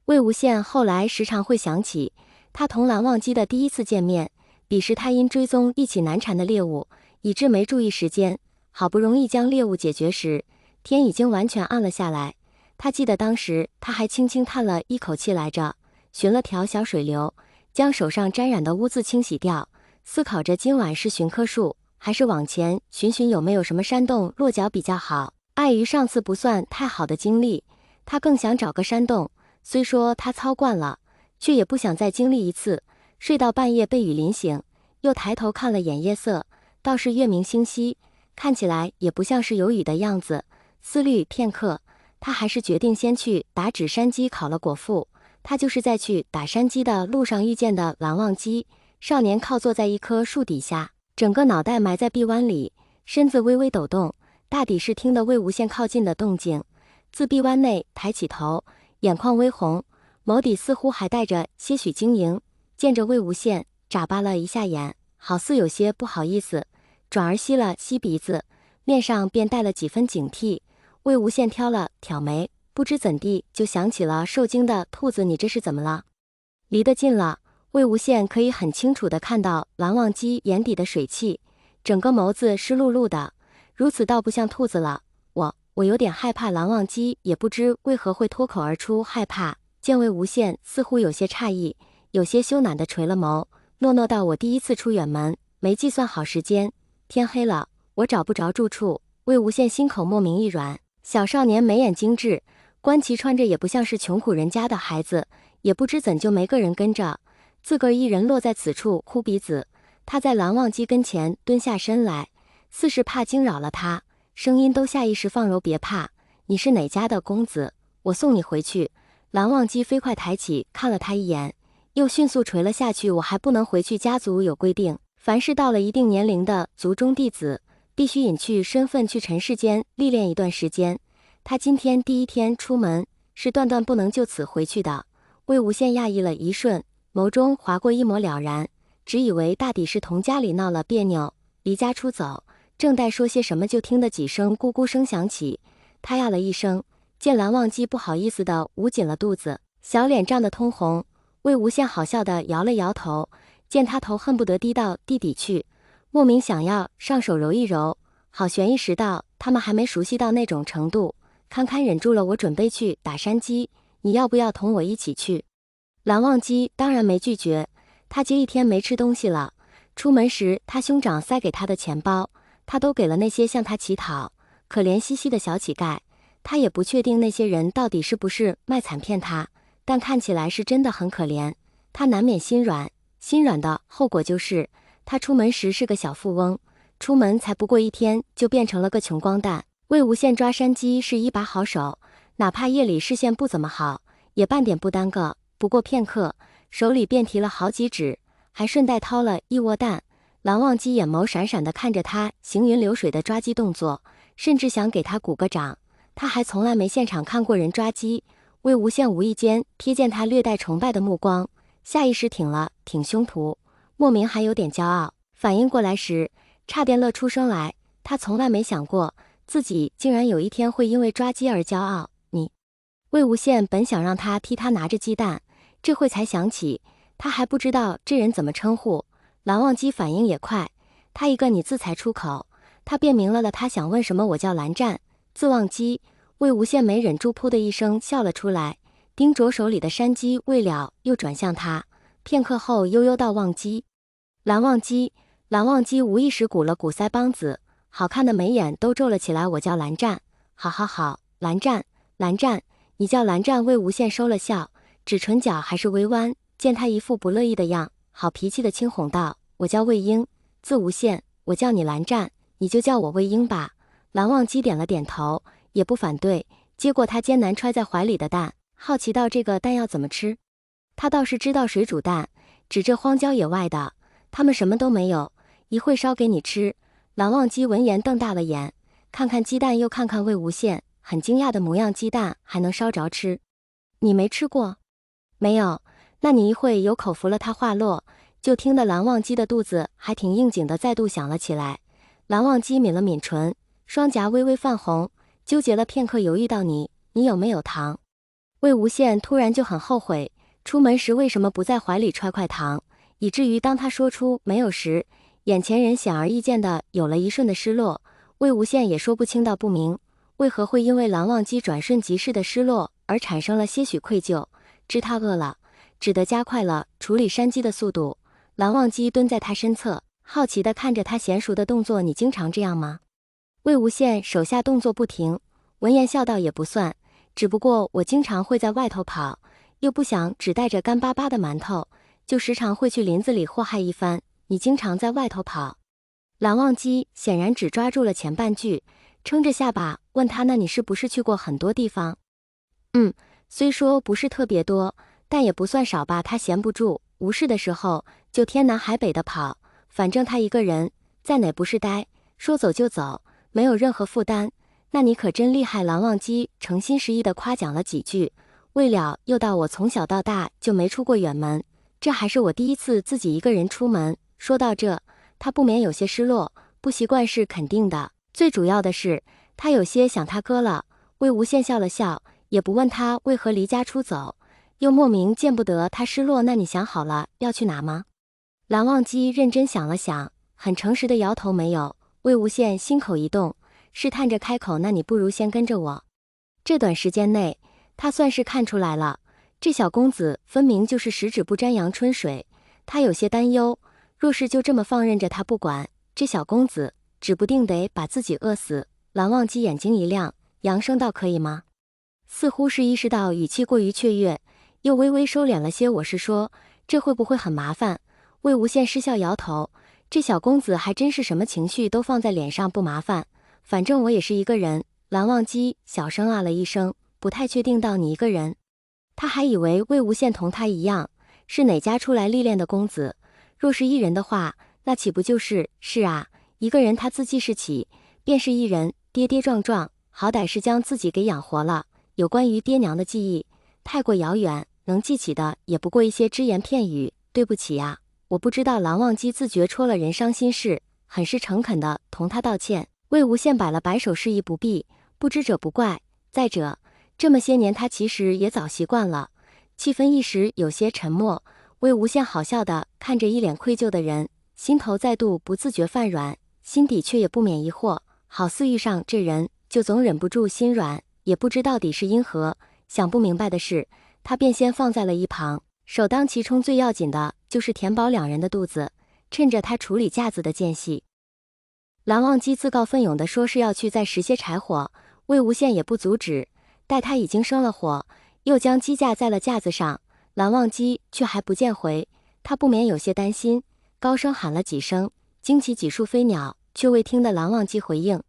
魏无羡后来时常会想起他同蓝忘机的第一次见面，彼时他因追踪一起难缠的猎物，以致没注意时间，好不容易将猎物解决时，天已经完全暗了下来。他记得当时他还轻轻叹了一口气来着，寻了条小水流，将手上沾染的污渍清洗掉，思考着今晚是寻棵树，还是往前寻寻有没有什么山洞落脚比较好。碍于上次不算太好的经历，他更想找个山洞，虽说他操惯了，却也不想再经历一次。睡到半夜被雨淋醒，又抬头看了眼夜色，倒是月明星稀，看起来也不像是有雨的样子。思虑片刻，他还是决定先去打纸山鸡烤了果腹。他就是在去打山鸡的路上遇见的蓝忘机。少年靠坐在一棵树底下，整个脑袋埋在臂弯里，身子微微抖动，大抵是听得魏无羡靠近的动静。自臂弯内抬起头，眼眶微红，眸底似乎还带着些许晶莹，见着魏无羡，眨巴了一下眼，好似有些不好意思，转而吸了吸鼻子，面上便带了几分警惕。魏无羡挑了挑眉，不知怎地就想起了受惊的兔子，你这是怎么了？离得近了，魏无羡可以很清楚地看到蓝忘机眼底的水汽，整个眸子湿漉漉的，如此倒不像兔子了。我有点害怕。蓝忘机也不知为何会脱口而出害怕，见魏无羡似乎有些诧异，有些羞赧地垂了眸，诺诺道：我第一次出远门，没计算好时间，天黑了，我找不着住处。魏无羡心口莫名一软，小少年眉眼精致，观其穿着也不像是穷苦人家的孩子，也不知怎就没个人跟着，自个儿一人落在此处哭鼻子。他在蓝忘机跟前蹲下身来，似是怕惊扰了他，声音都下意识放柔，别怕，你是哪家的公子？我送你回去。蓝忘机飞快抬起看了他一眼，又迅速垂了下去。我还不能回去，家族有规定，凡是到了一定年龄的族中弟子，必须隐去身份去尘世间历练一段时间。他今天第一天出门，是断断不能就此回去的。魏无羡讶异了一瞬，眸中划过一抹了然，只以为大抵是同家里闹了别扭，离家出走，正待说些什么，就听得几声咕咕声响起。他呀了一声，见蓝忘机不好意思地捂紧了肚子，小脸涨得通红。魏无羡好笑地摇了摇头，见他头恨不得低到地底去，莫名想要上手揉一揉，好悬一时道：他们还没熟悉到那种程度，堪堪忍住了，我准备去打山鸡，你要不要同我一起去？蓝忘机当然没拒绝，他接一天没吃东西了，出门时他兄长塞给他的钱包，他都给了那些向他乞讨可怜兮兮的小乞丐。他也不确定那些人到底是不是卖惨骗他，但看起来是真的很可怜，他难免心软。心软的后果就是，他出门时是个小富翁，出门才不过一天就变成了个穷光蛋。魏无羡抓山鸡是一把好手，哪怕夜里视线不怎么好，也半点不耽搁。不过片刻，手里便提了好几只，还顺带掏了一窝蛋。蓝忘机眼眸闪闪地看着他行云流水的抓鸡动作，甚至想给他鼓个掌。他还从来没现场看过人抓鸡。魏无羡无意间瞥见他略带崇拜的目光，下意识挺了挺胸脯，莫名还有点骄傲。反应过来时，差点乐出声来。他从来没想过自己竟然有一天会因为抓鸡而骄傲。你，魏无羡本想让他替他拿着鸡蛋，这会才想起他还不知道这人怎么称呼。蓝忘机反应也快，他一个你字才出口，他便明了他想问什么。我叫蓝湛，字忘机。魏无羡没忍住噗的一声笑了出来，盯着手里的山鸡未了，又转向他，片刻后悠悠道：忘机。蓝忘机。蓝忘机无意识鼓了鼓腮帮子，好看的眉眼都皱了起来。我叫蓝湛。好，蓝湛，蓝湛，你叫蓝湛。魏无羡收了笑，指唇角还是微弯，见他一副不乐意的样，好脾气的轻哄道：我叫魏婴，字无羡，我叫你蓝湛，你就叫我魏婴吧。蓝忘机点了点头，也不反对，接过他艰难揣在怀里的蛋，好奇道：这个蛋要怎么吃？他倒是知道水煮蛋，指这荒郊野外的，他们什么都没有，一会烧给你吃。蓝忘机闻言瞪大了眼，看看鸡蛋又看看魏无羡，很惊讶的模样。鸡蛋还能烧着吃？你没吃过？没有。那你一会有口福了。他话落，就听得蓝忘机的肚子还挺应景的再度响了起来。蓝忘机抿了抿唇，双颊微微泛红，纠结了片刻，犹豫道：你有没有糖？魏无羡突然就很后悔，出门时为什么不在怀里揣块糖，以至于当他说出没有时，眼前人显而易见的有了一瞬的失落。魏无羡也说不清道不明，为何会因为蓝忘机转瞬即逝的失落而产生了些许愧疚。知他饿了，只得加快了处理山鸡的速度。蓝忘机蹲在他身侧，好奇地看着他娴熟的动作，你经常这样吗？魏无羡手下动作不停，闻言笑道，也不算，只不过我经常会在外头跑，又不想只带着干巴巴的馒头，就时常会去林子里祸害一番。你经常在外头跑？蓝忘机显然只抓住了前半句，撑着下巴问他，那你是不是去过很多地方？虽说不是特别多，但也不算少吧。他闲不住，无事的时候就天南海北的跑，反正他一个人在哪不是呆，说走就走，没有任何负担。那你可真厉害。蓝忘机诚心实意地夸奖了几句，未了又道，我从小到大就没出过远门，这还是我第一次自己一个人出门。说到这，他不免有些失落，不习惯是肯定的，最主要的是他有些想他哥了。魏无羡笑了笑，也不问他为何离家出走，又莫名见不得他失落。那你想好了要去哪吗？蓝忘机认真想了想，很诚实的摇头，没有。魏无羡心口一动，试探着开口，那你不如先跟着我。这短时间内，他算是看出来了，这小公子分明就是十指不沾阳春水。他有些担忧，若是就这么放任着他不管，这小公子指不定得把自己饿死。蓝忘机眼睛一亮，扬声道，可以吗？似乎是意识到语气过于雀跃，又微微收敛了些。我是说，这会不会很麻烦？魏无羡失笑摇头，这小公子还真是什么情绪都放在脸上，不麻烦，反正我也是一个人。蓝忘机小声啊了一声，不太确定道，你一个人？他还以为魏无羡同他一样是哪家出来历练的公子，若是一人的话，那岂不就是是啊，一个人他自记事起，便是一人，跌跌撞撞，好歹是将自己给养活了。有关于爹娘的记忆太过遥远，能记起的也不过一些只言片语。对不起呀，我不知道。蓝忘机自觉戳了人伤心事，很是诚恳地同他道歉。魏无羡摆了摆手，示意不必，不知者不怪。再者，这么些年他其实也早习惯了。气氛一时有些沉默，魏无羡好笑地看着一脸愧疚的人，心头再度不自觉泛软，心底却也不免疑惑，好似遇上这人就总忍不住心软，也不知到底是因何。想不明白的事，他便先放在了一旁，首当其冲最要紧的就是填饱两人的肚子，趁着他处理架子的间隙。蓝忘机自告奋勇地说是要去再拾些柴火，魏无羡也不阻止，待他已经生了火，又将鸡架在了架子上，蓝忘机却还不见回，他不免有些担心，高声喊了几声，惊起几束飞鸟，却未听得蓝忘机回应。